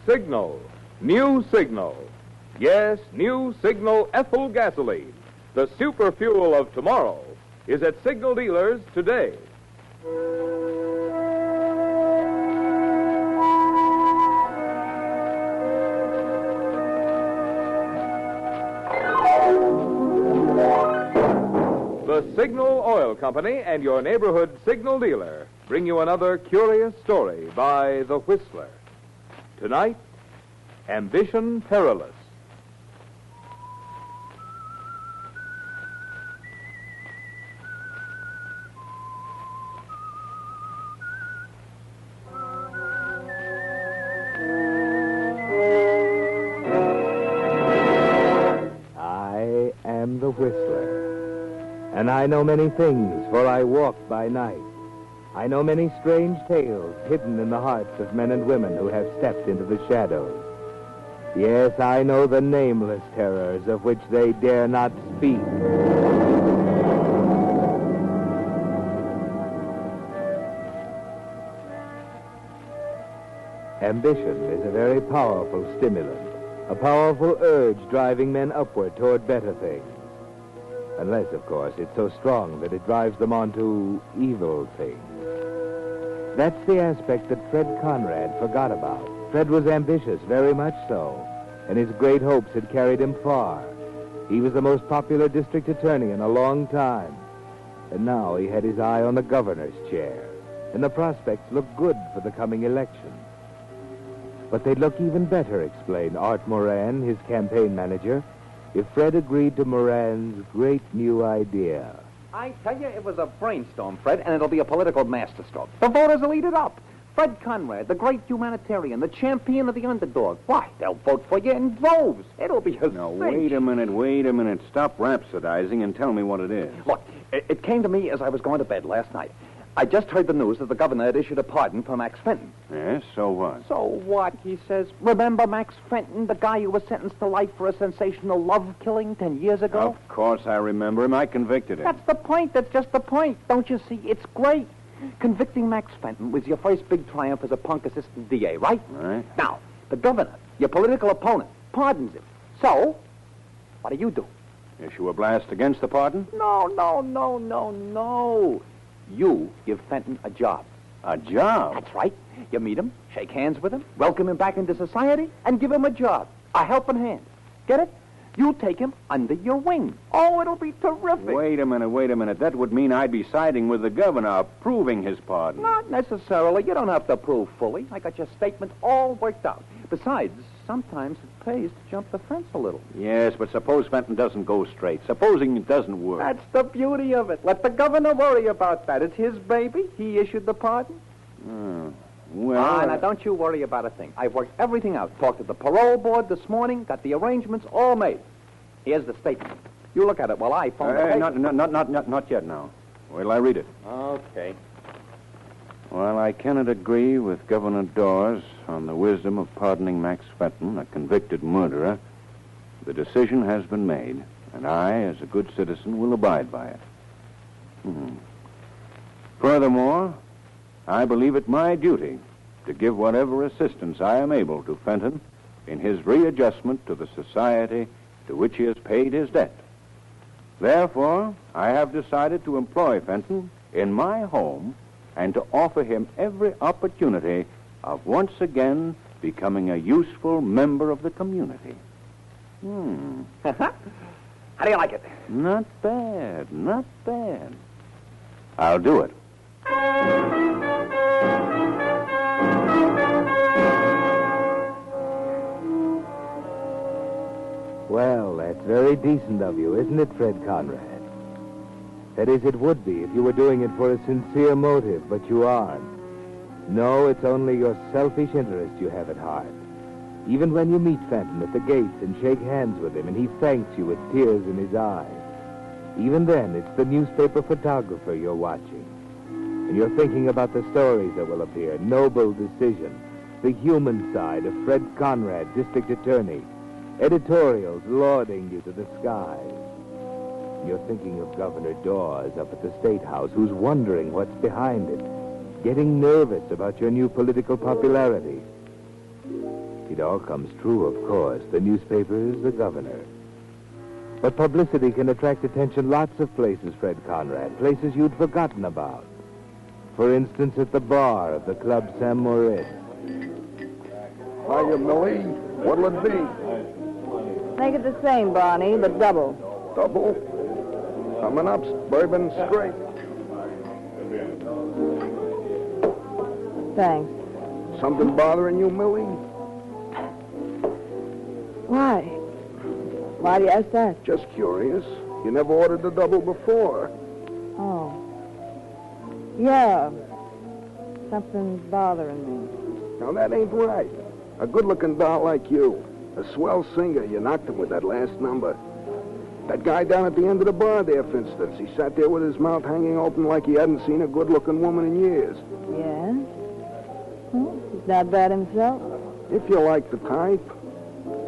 Signal. New Signal. Yes, new Signal ethyl gasoline. The super fuel of tomorrow is at Signal dealers today. The Signal Oil Company and your neighborhood Signal dealer bring you another curious story by The Whistler. Tonight, Ambition Perilous. I am the Whistler, and I know many things, for I walk by night. I know many strange tales hidden in the hearts of men and women who have stepped into the shadows. Yes, I know the nameless terrors of which they dare not speak. Ambition is a very powerful stimulant, a powerful urge driving men upward toward better things. Unless, of course, it's so strong that it drives them on to evil things. That's the aspect that Fred Conrad forgot about. Fred was ambitious, very much so, and his great hopes had carried him far. He was the most popular district attorney in a long time, and now he had his eye on the governor's chair, and the prospects looked good for the coming election. But they'd look even better, explained Art Moran, his campaign manager, if Fred agreed to Moran's great new idea. I tell you, it was a brainstorm, Fred, and it'll be a political masterstroke. The voters will eat it up. Fred Conrad, the great humanitarian, the champion of the underdog. Why, they'll vote for you in droves. It'll be a Now, cinch. wait a minute. Stop rhapsodizing and tell me what it is. Look, it came to me as I was going to bed last night. I just heard the news that the governor had issued a pardon for Max Fenton. Yes, so what? So what, he says. Remember Max Fenton, the guy who was sentenced to life for a sensational love killing 10 years ago? Of course I remember him. I convicted him. That's the point. That's just the point. Don't you see? It's great. Convicting Max Fenton was your first big triumph as a punk assistant DA, right? Right. Now, the governor, your political opponent, pardons him. So, what do? Issue a blast against the pardon? No. You give Fenton a job. A job? That's right. You meet him, shake hands with him, welcome him back into society, and give him a job. A helping hand. Get it? You take him under your wing. Oh, it'll be terrific. Wait a minute. That would mean I'd be siding with the governor, approving his pardon. Not necessarily. You don't have to approve fully. I got your statement all worked out. Besides, sometimes it pays to jump the fence a little. Yes, but suppose Fenton doesn't go straight. Supposing it doesn't work. That's the beauty of it. Let the governor worry about that. It's his baby. He issued the pardon. Well... Now, don't you worry about a thing. I've worked everything out. Talked to the parole board this morning. Got the arrangements all made. Here's the statement. You look at it while I phone the paper. Not yet now. Wait till I read it. Okay. While I cannot agree with Governor Dawes on the wisdom of pardoning Max Fenton, a convicted murderer, the decision has been made, and I, as a good citizen, will abide by it. Furthermore, I believe it my duty to give whatever assistance I am able to Fenton in his readjustment to the society to which he has paid his debt. Therefore, I have decided to employ Fenton in my home and to offer him every opportunity of once again becoming a useful member of the community. How do you like it? Not bad. I'll do it. Well, that's very decent of you, isn't it, Fred Conrad? That is, it would be if you were doing it for a sincere motive, but you aren't. No, it's only your selfish interest you have at heart. Even when you meet Fenton at the gates and shake hands with him and he thanks you with tears in his eyes, even then it's the newspaper photographer you're watching. And you're thinking about the stories that will appear, Noble Decision, the human side of Fred Conrad, district attorney, editorials lauding you to the skies. You're thinking of Governor Dawes up at the State House, who's wondering what's behind it, getting nervous about your new political popularity. It all comes true, of course. The newspapers, the governor. But publicity can attract attention lots of places, Fred Conrad. Places you'd forgotten about. For instance, at the bar of the Club Saint Moritz. Hiya, Millie. What'll it be? Make it the same, Barney, but double. Double? Coming up, bourbon straight. Thanks. Something bothering you, Millie? Why? Why do you ask that? Just curious. You never ordered the double before. Oh. Yeah. Something's bothering me. Now, that ain't right. A good-looking doll like you. A swell singer. You knocked him with that last number. That guy down at the end of the bar there, for instance. He sat there with his mouth hanging open like he hadn't seen a good-looking woman in years. Yeah? He's not bad himself. If you like the type.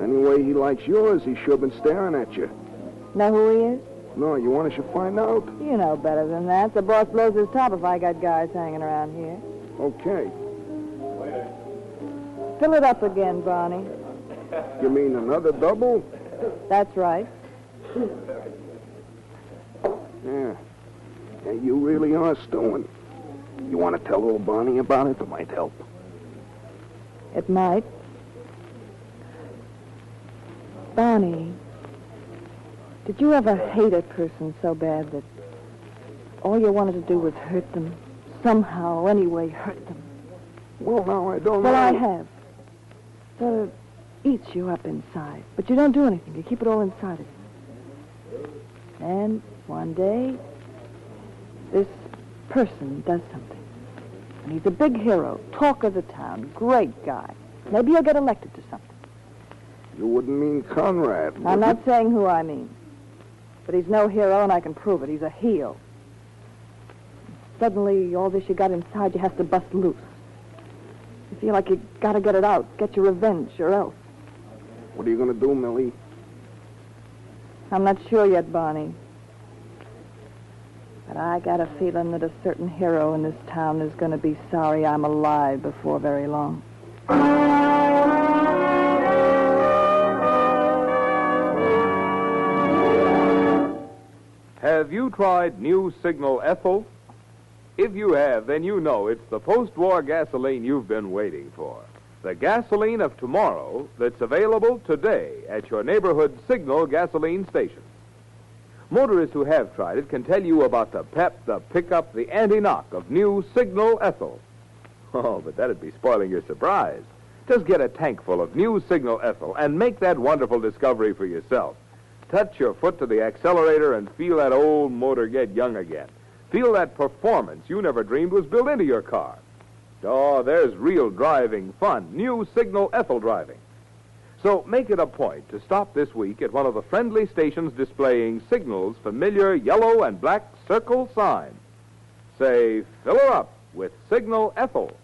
Anyway he likes yours, he's sure been staring at you. Know who he is? No, you want us to find out? You know better than that. The boss blows his top if I got guys hanging around here. Okay. Fill it up again, Barney. You mean another double? That's right. Yeah. Yeah, you really are stewing. You want to tell old Barney about it? It might help. It might. Barney, did you ever hate a person so bad that all you wanted to do was hurt them? Somehow, anyway, hurt them? Well, now, I don't know. Well, I have. Sort of eats you up inside. But you don't do anything. You keep it all inside of you. And one day, this person does something. And he's a big hero, talk of the town, great guy. Maybe he'll get elected to something. You wouldn't mean Conrad, would I'm you? not saying who I mean. But he's no hero, and I can prove it. He's a heel. Suddenly, all this you got inside you has to bust loose. You feel like you gotta get it out, get your revenge, or else. What are you going to do, Millie? I'm not sure yet, Barney. But I got a feeling that a certain hero in this town is going to be sorry I'm alive before very long. Have you tried new Signal Ethyl? If you have, then you know it's the post-war gasoline you've been waiting for. The gasoline of tomorrow that's available today at your neighborhood Signal gasoline station. Motorists who have tried it can tell you about the pep, the pickup, the anti-knock of new Signal Ethyl. Oh, but that'd be spoiling your surprise. Just get a tank full of new Signal Ethyl and make that wonderful discovery for yourself. Touch your foot to the accelerator and feel that old motor get young again. Feel that performance you never dreamed was built into your car. Oh, there's real driving fun, new Signal Ethyl driving. So make it a point to stop this week at one of the friendly stations displaying Signal's familiar yellow and black circle sign. Say, fill her up with Signal Ethyl.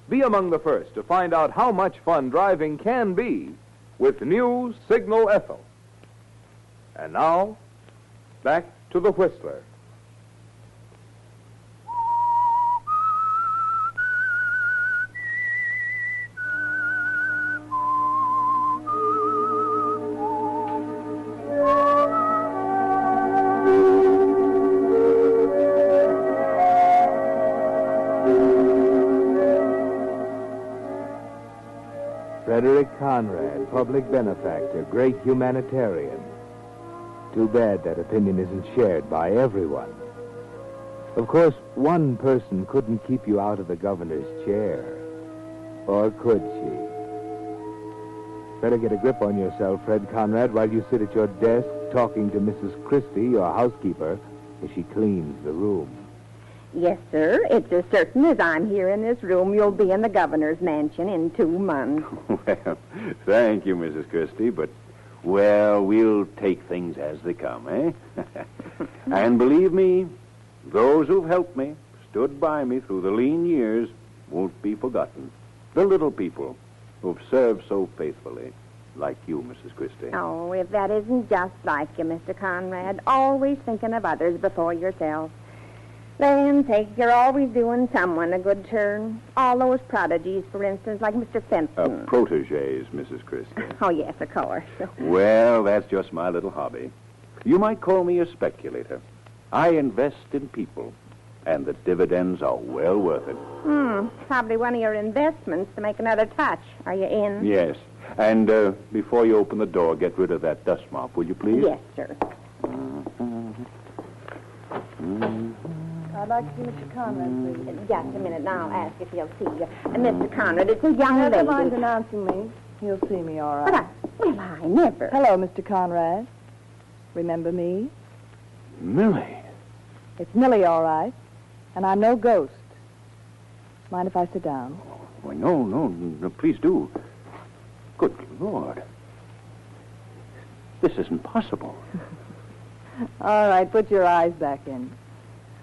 Be among the first to find out how much fun driving can be with new Signal Ethyl. And now, back to the Whistler. Fred Conrad, public benefactor, great humanitarian. Too bad that opinion isn't shared by everyone. Of course, one person couldn't keep you out of the governor's chair. Or could she? Better get a grip on yourself, Fred Conrad, while you sit at your desk talking to Mrs. Christie, your housekeeper, as she cleans the room. Yes, sir. It's as certain as I'm here in this room, you'll be in the governor's mansion in 2 months. Well, thank you, Mrs. Christie, but, well, we'll take things as they come, eh? And believe me, those who've helped me, stood by me through the lean years, won't be forgotten. The little people who've served so faithfully, like you, Mrs. Christie. Oh, if that isn't just like you, Mr. Conrad, always thinking of others before yourself. Land you're always doing someone a good turn. All those prodigies, for instance, like Mr. Fenton. Protégés, Mrs. Christie. Oh, yes, of course. Well, that's just my little hobby. You might call me a speculator. I invest in people, and the dividends are well worth it. Probably one of your investments to make another touch. Are you in? Yes. And before you open the door, get rid of that dust mop, will you please? Yes, sir. I'd like to see Mr. Conrad, please. Just a minute, now I'll ask if he'll see you. Mr. Conrad, it's a young Never lady. mind announcing me. He'll see me all But right. I never. Hello, Mr. Conrad. Remember me? Millie. It's Millie, all right. And I'm no ghost. Mind if I sit down? Oh, no, please do. Good Lord. This isn't possible. All right, put your eyes back in.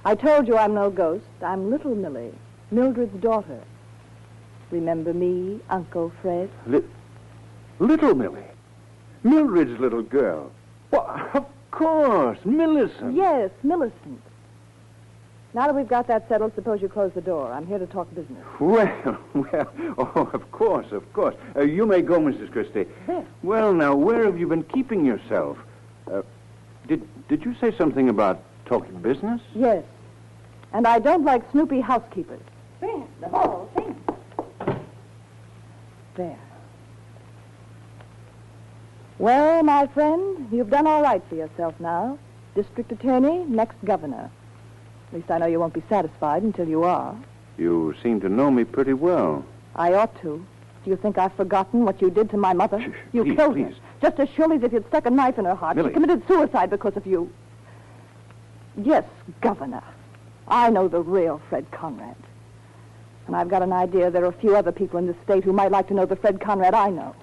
I told you I'm no ghost. I'm little Millie, Mildred's daughter. Remember me, Uncle Fred? Little Millie? Mildred's little girl? Well, of course, Millicent. Yes, Millicent. Now that we've got that settled, suppose you close the door. I'm here to talk business. Well, oh, of course. You may go, Mrs. Christie. There. Well, now, where have you been keeping yourself? Did you say something about talking business? Yes. And I don't like snoopy housekeepers. Fred, the whole thing. There. Well, my friend, you've done all right for yourself now. District attorney, next governor. At least I know you won't be satisfied until you are. You seem to know me pretty well. I ought to. Do you think I've forgotten what you did to my mother? Shh, You please, killed please. her. Just as surely as if you'd stuck a knife in her heart. Millie. She committed suicide because of you. Yes, governor. I know the real Fred Conrad. And I've got an idea there are a few other people in this state who might like to know the Fred Conrad I know.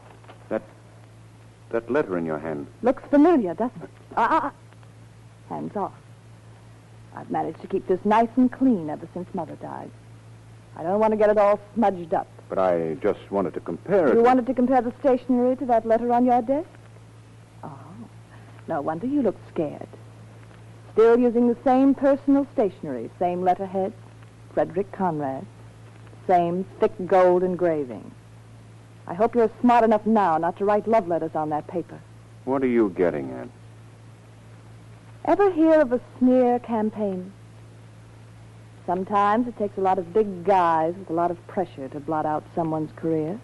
That letter in your hand. Looks familiar, doesn't it? Hands off. I've managed to keep this nice and clean ever since Mother died. I don't want to get it all smudged up. But I just wanted to compare it. You wanted to compare the stationery to that letter on your desk? Oh, no wonder you looked scared. Still using the same personal stationery, same letterhead, Frederick Conrad, same thick gold engraving. I hope you're smart enough now not to write love letters on that paper. What are you getting at? Ever hear of a smear campaign? Sometimes it takes a lot of big guys with a lot of pressure to blot out someone's career.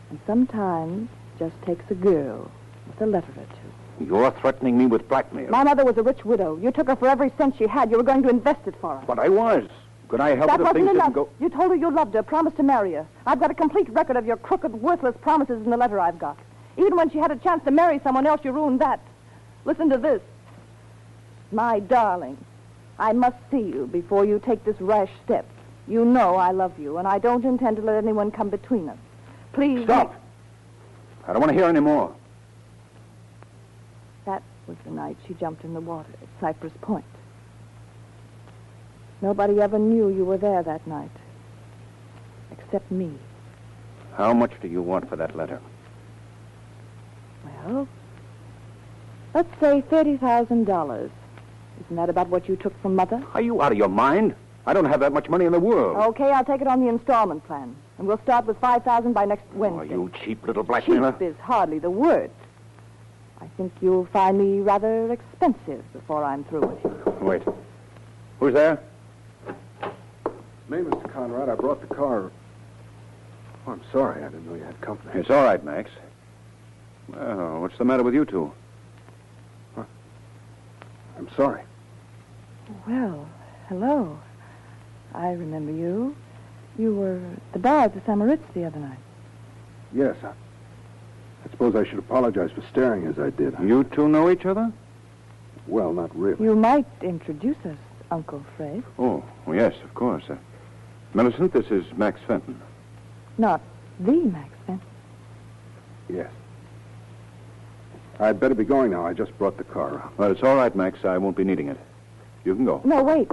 And sometimes it just takes a girl with a letter or two. You're threatening me with blackmail. My mother was a rich widow. You took her for every cent she had. You were going to invest it for her. But I was. Could I help That it if wasn't things enough. didn't go... You told her you loved her, promised to marry her. I've got a complete record of your crooked, worthless promises in the letter I've got. Even when she had a chance to marry someone else, you ruined that. Listen to this. My darling, I must see you before you take this rash step. You know I love you, and I don't intend to let anyone come between us. Please... Stop! I don't want to hear any more. That was the night she jumped in the water at Cypress Point. Nobody ever knew you were there that night. Except me. How much do you want for that letter? Well, let's say $30,000. Isn't that about what you took from Mother? Are you out of your mind? I don't have that much money in the world. Okay, I'll take it on the installment plan. And we'll start with $5,000 by next Wednesday. Oh, you cheap little blackmailer. Cheap is hardly the word. I think you'll find me rather expensive before I'm through with you. Wait. Who's there? Me, Mr. Conrad. I brought the car. Oh, I'm sorry. I didn't know you had company. It's all right, Max. Well, what's the matter with you two? I'm sorry. Well, hello. I remember you. You were at the bar at the Samaritz the other night. Yes, I suppose I should apologize for staring as I did. You two know each other? Well, not really. You might introduce us, Uncle Fred. Oh, yes, of course. Millicent, this is Max Fenton. Not the Max Fenton. Yes. I'd better be going now. I just brought the car out. Well, it's all right, Max. I won't be needing it. You can go. No, wait.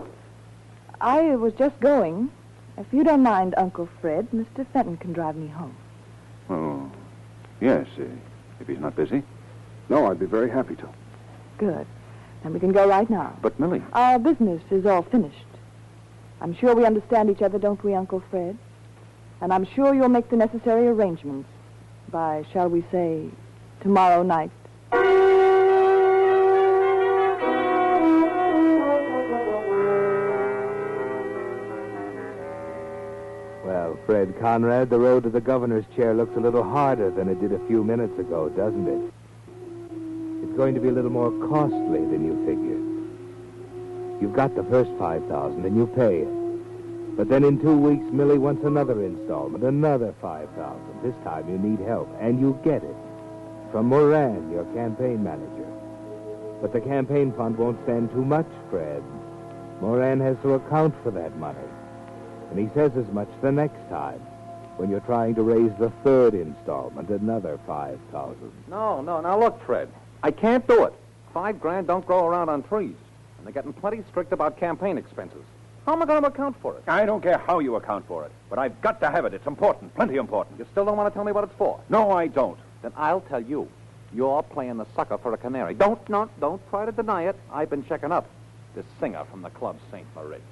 I was just going. If you don't mind, Uncle Fred, Mr. Fenton can drive me home. Oh, yes, if he's not busy. No, I'd be very happy to. Good. And we can go right now. But, Millie... Our business is all finished. I'm sure we understand each other, don't we, Uncle Fred? And I'm sure you'll make the necessary arrangements by, shall we say, tomorrow night. Well, Fred Conrad, the road to the governor's chair looks a little harder than it did a few minutes ago, doesn't it? It's going to be a little more costly than you figured. You've got the first $5,000 and you pay it. But then in 2 weeks, Millie wants another installment, another $5,000. This time you need help, and you get it. From Moran, your campaign manager. But the campaign fund won't stand too much, Fred. Moran has to account for that money. And he says as much the next time, when you're trying to raise the third installment, another $5,000. No, now look, Fred. I can't do it. $5,000 don't grow around on trees. And they're getting plenty strict about campaign expenses. How am I going to account for it? I don't care how you account for it, but I've got to have it. It's important, plenty important. You still don't want to tell me what it's for? No, I don't. Then I'll tell you. You're playing the sucker for a canary. Don't try to deny it. I've been checking up. This singer from the club, St. Moritz.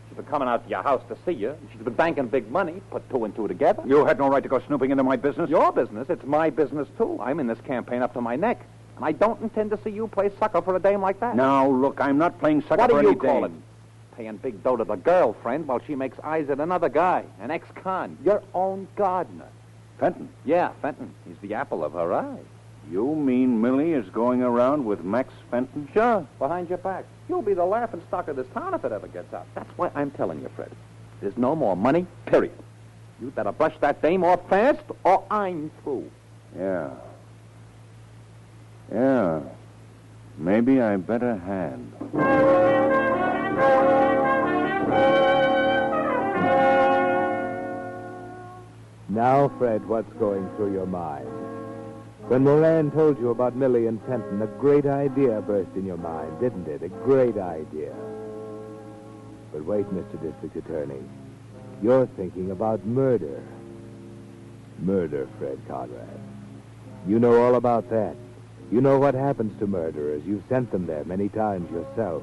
She's been coming out to your house to see you. She's been banking big money. Put two and two together. You had no right to go snooping into my business. Your business. It's my business, too. I'm in this campaign up to my neck. And I don't intend to see you play sucker for a dame like that. Now, look, I'm not playing sucker What for do any you call dame. it? Paying big dough to the girlfriend while she makes eyes at another guy, an ex-con, your own gardener. Fenton, Yeah, Fenton. He's the apple of her eye. you mean Millie is going around with Max Fenton? Sure, behind your back. You'll be the laughing stock of this town if it ever gets out. That's why I'm telling you, Fred. There's no more money, period. You better brush that dame off fast, or I'm through. Yeah. Maybe I better hand. Now, Fred, what's going through your mind? When Moran told you about Millie and Fenton, a great idea burst in your mind, didn't it? A great idea. But wait, Mr. District Attorney. You're thinking about murder. Murder, Fred Conrad. You know all about that. You know what happens to murderers. You've sent them there many times yourself.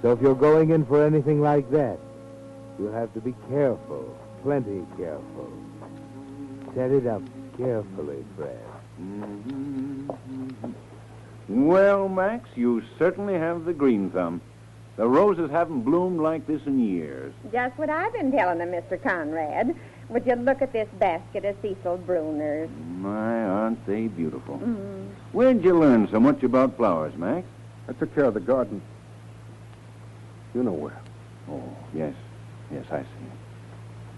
So if you're going in for anything like that, you'll have to be careful, plenty careful. Set it up carefully, Fred. Well, Max, you certainly have the green thumb. The roses haven't bloomed like this in years. Just what I've been telling them, Mr. Conrad. Would you look at this basket of Cecil Brunner's? My, aren't they beautiful? Where'd you learn so much about flowers, Max? I took care of the garden. You know where. Oh, yes, I see.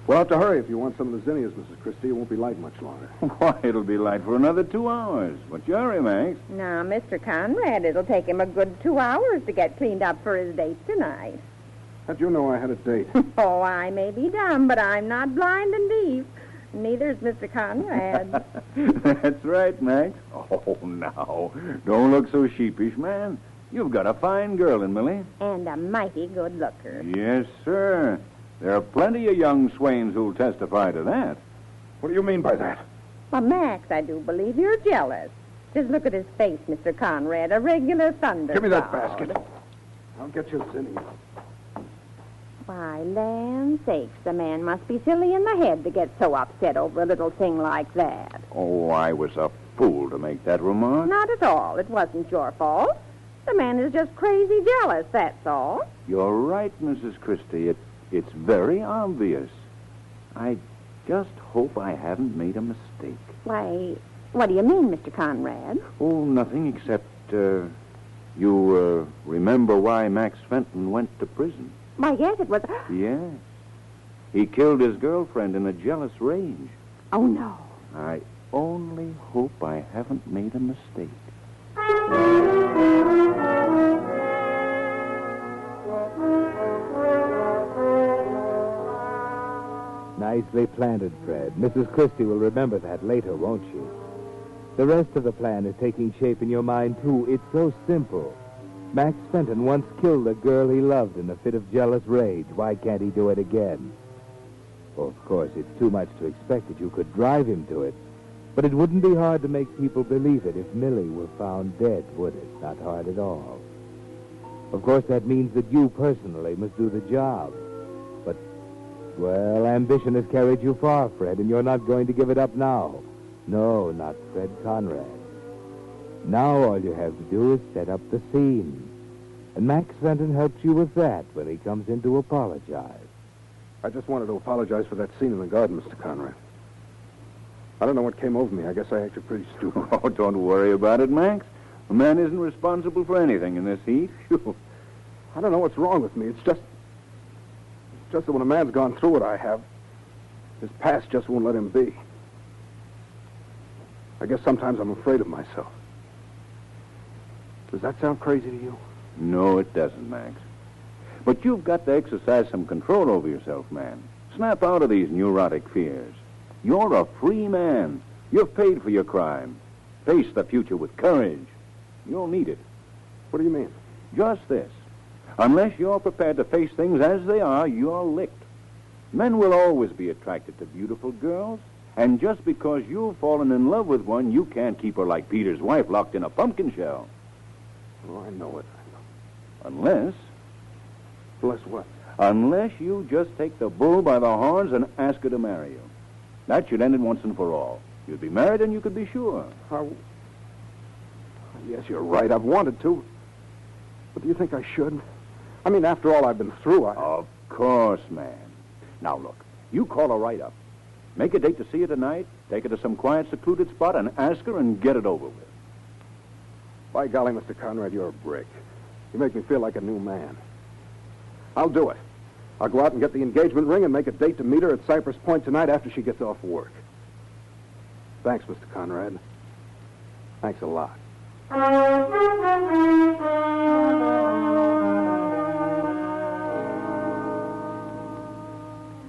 We'll have to hurry if you want some of the zinnias, Mrs. Christie. It won't be light much longer. Why, it'll be light for another 2 hours. What's your hurry, Max? Now, Mr. Conrad, it'll take him a good 2 hours to get cleaned up for his date tonight. How'd you know I had a date? Oh, I may be dumb, but I'm not blind and deaf. Neither's Mr. Conrad. That's right, Max. Oh, now, don't look so sheepish, man. You've got a fine girl in Millie. And a mighty good looker. Yes, sir. There are plenty of young swains who'll testify to that. What do you mean by that? Well, Max, I do believe you're jealous. Just look at his face, Mr. Conrad. A regular thunder Give me that cloud. basket. I'll get you zinnias. Why, land sakes, the man must be silly in the head to get so upset over a little thing like that. Oh, I was a fool to make that remark. Not at all. It wasn't your fault. The man is just crazy jealous, that's all. You're right, Mrs. Christie. It's very obvious. I just hope I haven't made a mistake. Why, what do you mean, Mr. Conrad? Oh, nothing except, you remember why Max Fenton went to prison? Why, yes, it was... Yes. He killed his girlfriend in a jealous rage. Oh, no. I only hope I haven't made a mistake. Nicely planted, Fred. Mrs. Christie will remember that later, won't she? The rest of the plan is taking shape in your mind, too. It's so simple. Max Fenton once killed a girl he loved in a fit of jealous rage. Why can't he do it again? Well, of course, it's too much to expect that you could drive him to it. But it wouldn't be hard to make people believe it if Millie were found dead, would it? Not hard at all. Of course, that means that you personally must do the job. But, well, ambition has carried you far, Fred, and you're not going to give it up now. No, not Fred Conrad. Now all you have to do is set up the scene. And Max Fenton helps you with that when he comes in to apologize. I just wanted to apologize for that scene in the garden, Mr. Conrad. I don't know what came over me. I guess I acted pretty stupid. Oh, don't worry about it, Max. A man isn't responsible for anything in this heat. Phew. I don't know what's wrong with me. It's just that when a man's gone through what I have, his past just won't let him be. I guess sometimes I'm afraid of myself. Does that sound crazy to you? No, it doesn't, Max. But you've got to exercise some control over yourself, man. Snap out of these neurotic fears. You're a free man. You've paid for your crime. Face the future with courage. You'll need it. What do you mean? Just this. Unless you're prepared to face things as they are, you're licked. Men will always be attracted to beautiful girls. And just because you've fallen in love with one, you can't keep her like Peter's wife locked in a pumpkin shell. Oh, I know it. Unless what? Unless you just take the bull by the horns and ask her to marry you. That should end it once and for all. You'd be married and you could be sure. How? Yes, you're right. I've wanted to. But do you think I should? I mean, after all I've been through, Of course, man. Now, look, you call her right up. Make a date to see her tonight, take her to some quiet, secluded spot, and ask her and get it over with. By golly, Mr. Conrad, you're a brick. You make me feel like a new man. I'll do it. I'll go out and get the engagement ring and make a date to meet her at Cypress Point tonight after she gets off work. Thanks, Mr. Conrad. Thanks a lot.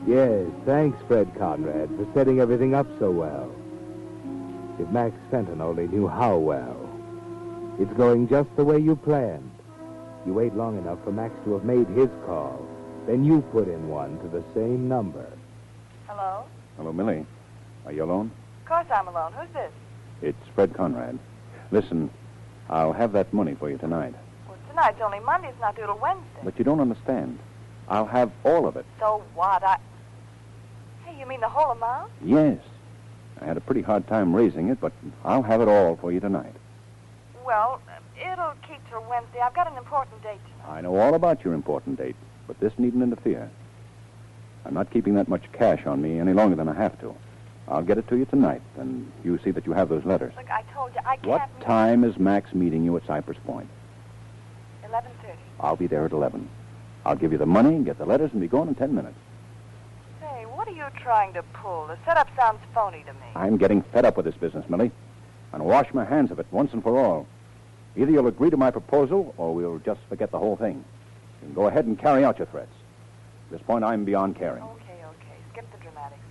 Yes, thanks, Fred Conrad, for setting everything up so well. If Max Fenton only knew how well. It's going just the way you planned. You wait long enough for Max to have made his call. Then you put in one to the same number. Hello? Hello, Millie. Are you alone? Of course I'm alone. Who's this? It's Fred Conrad. Listen, I'll have that money for you tonight. Well, tonight's only Monday. It's not due till Wednesday. But you don't understand. I'll have all of it. So what? Hey, you mean the whole amount? Yes. I had a pretty hard time raising it, but I'll have it all for you tonight. Well, it'll keep till Wednesday. I've got an important date tonight. I know all about your important date, but this needn't interfere. I'm not keeping that much cash on me any longer than I have to. I'll get it to you tonight, and you see that you have those letters. Look, I told you, I can't... What time is Max meeting you at Cypress Point? 11:30. I'll be there at 11. I'll give you the money, get the letters, and be gone in 10 minutes. Say, what are you trying to pull? The setup sounds phony to me. I'm getting fed up with this business, Millie. And wash my hands of it once and for all. Either you'll agree to my proposal, or we'll just forget the whole thing. You can go ahead and carry out your threats. At this point, I'm beyond caring. Okay. Skip the dramatics.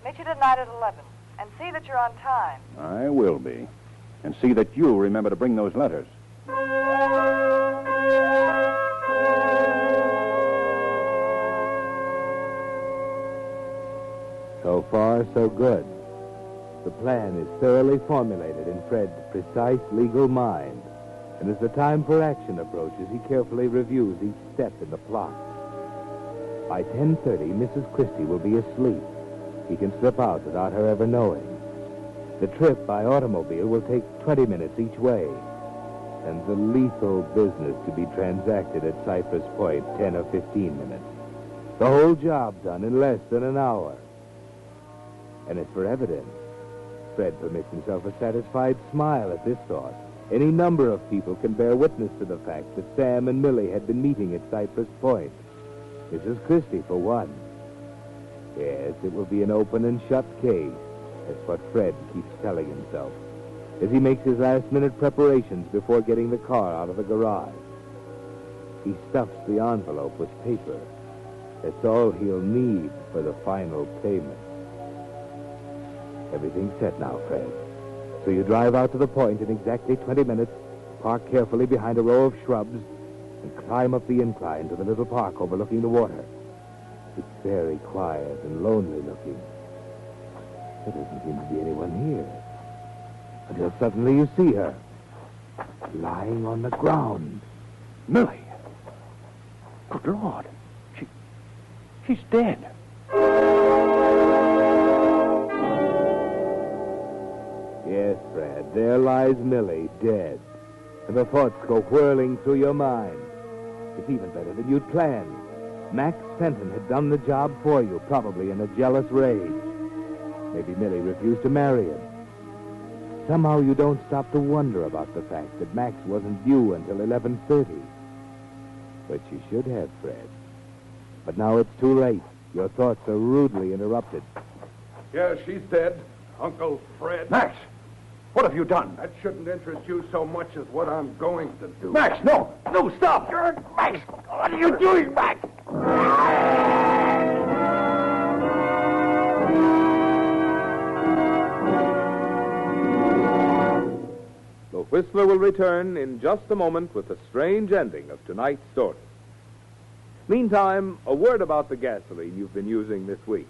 Meet you tonight at 11. And see that you're on time. I will be. And see that you remember to bring those letters. So far, so good. The plan is thoroughly formulated in Fred's precise legal mind. And as the time for action approaches, he carefully reviews each step in the plot. By 10:30, Mrs. Christie will be asleep. He can slip out without her ever knowing. The trip by automobile will take 20 minutes each way. And the lethal business to be transacted at Cypress Point, 10 or 15 minutes. The whole job done in less than an hour. And as for evidence, Fred permits himself a satisfied smile at this thought. Any number of people can bear witness to the fact that Sam and Millie had been meeting at Cypress Point. Mrs. Christie, for one. Yes, it will be an open and shut case. That's what Fred keeps telling himself as he makes his last-minute preparations before getting the car out of the garage. He stuffs the envelope with paper. That's all he'll need for the final payment. Everything's set now, Fred. So you drive out to the point in exactly 20 minutes, park carefully behind a row of shrubs, and climb up the incline to the little park overlooking the water. It's very quiet and lonely looking. There doesn't seem to be anyone here. Until suddenly you see her, lying on the ground. Millie! Good Lord. She's dead. Yes, Fred, there lies Millie, dead. And the thoughts go whirling through your mind. It's even better than you'd planned. Max Fenton had done the job for you, probably in a jealous rage. Maybe Millie refused to marry him. Somehow you don't stop to wonder about the fact that Max wasn't due until 11:30. But she should have, Fred. But now it's too late. Your thoughts are rudely interrupted. Yeah, she's dead. Uncle Fred. Max, what have you done? That shouldn't interest you so much as what I'm going to do. Max, no, stop. Max, what are you doing, Max? The Whistler will return in just a moment with the strange ending of tonight's story. Meantime, a word about the gasoline you've been using this week.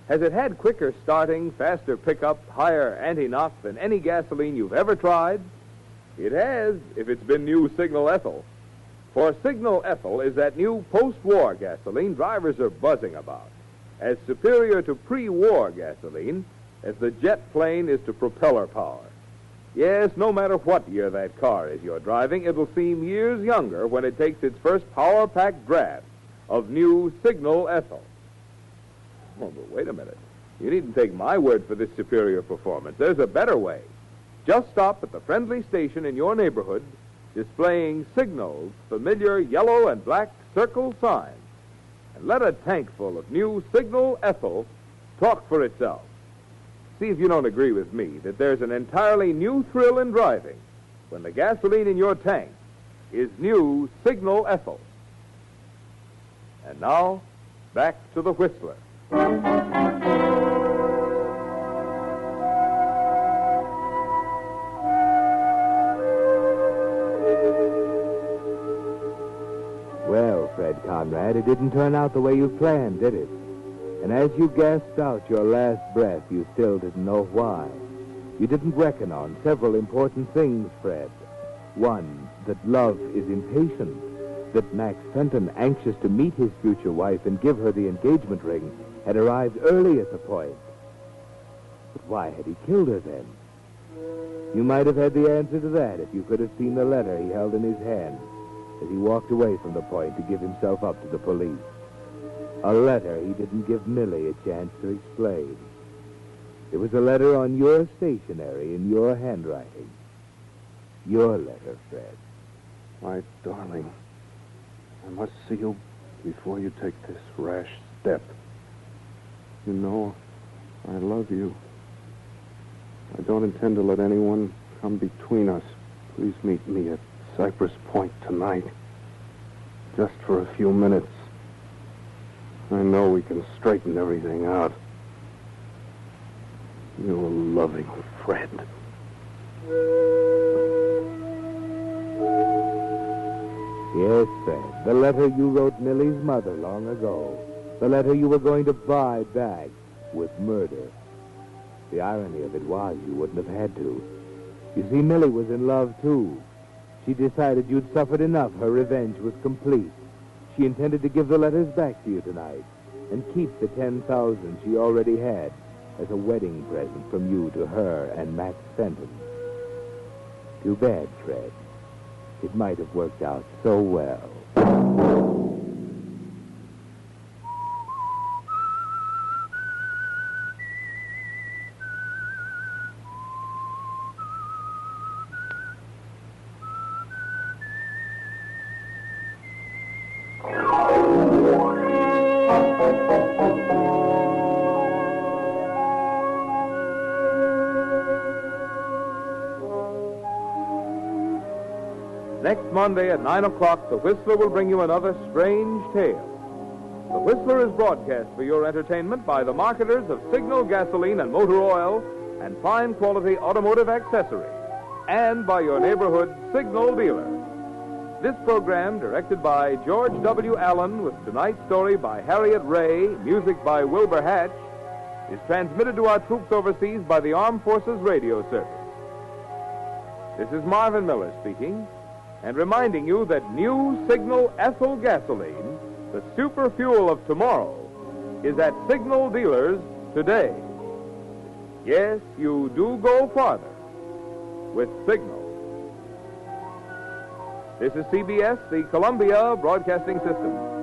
Has it had quicker starting, faster pickup, higher anti-knock than any gasoline you've ever tried? It has, if it's been new Signal Ethyl. For Signal Ethyl is that new post-war gasoline drivers are buzzing about, as superior to pre-war gasoline as the jet plane is to propeller power. Yes, no matter what year that car is you're driving, it'll seem years younger when it takes its first power-packed draft of new Signal Ethyl. Oh, but wait a minute. You needn't take my word for this superior performance. There's a better way. Just stop at the friendly station in your neighborhood displaying Signal's familiar yellow and black circle sign, and let a tank full of new Signal Ethyl talk for itself. See if you don't agree with me that there's an entirely new thrill in driving when the gasoline in your tank is new Signal Ethyl. And now, back to the Whistler. Well, Fred Conrad, it didn't turn out the way you planned, did it? And as you gasped out your last breath, you still didn't know why. You didn't reckon on several important things, Fred. One, that love is impatient. That Max Fenton, anxious to meet his future wife and give her the engagement ring, had arrived early at the point. But why had he killed her then? You might have had the answer to that if you could have seen the letter he held in his hand as he walked away from the point to give himself up to the police. A letter he didn't give Millie a chance to explain. It was a letter on your stationery in your handwriting. Your letter, Fred. My darling, I must see you before you take this rash step. You know, I love you. I don't intend to let anyone come between us. Please meet me at Cypress Point tonight. Just for a few minutes. I know we can straighten everything out. Your loving friend. Yes, Fred, the letter you wrote Millie's mother long ago. The letter you were going to buy back with murder. The irony of it was you wouldn't have had to. You see, Millie was in love, too. She decided you'd suffered enough. Her revenge was complete. She intended to give the letters back to you tonight and keep the $10,000 she already had as a wedding present from you to her and Max Fenton. Too bad, Fred. It might have worked out so well. Next Monday at 9 o'clock, the Whistler will bring you another strange tale. The Whistler is broadcast for your entertainment by the marketers of Signal gasoline and motor oil and fine quality automotive accessories, and by your neighborhood Signal dealer. This program, directed by George W. Allen, with tonight's story by Harriet Ray, music by WILBURHATCH, is transmitted to our troops overseas by the Armed Forces Radio Service. This is Marvin Miller speaking. and reminding you that new Signal Ethyl Gasoline, the super fuel of tomorrow, is at Signal dealers today. Yes, you do go farther with Signal. This is CBS, the Columbia Broadcasting System.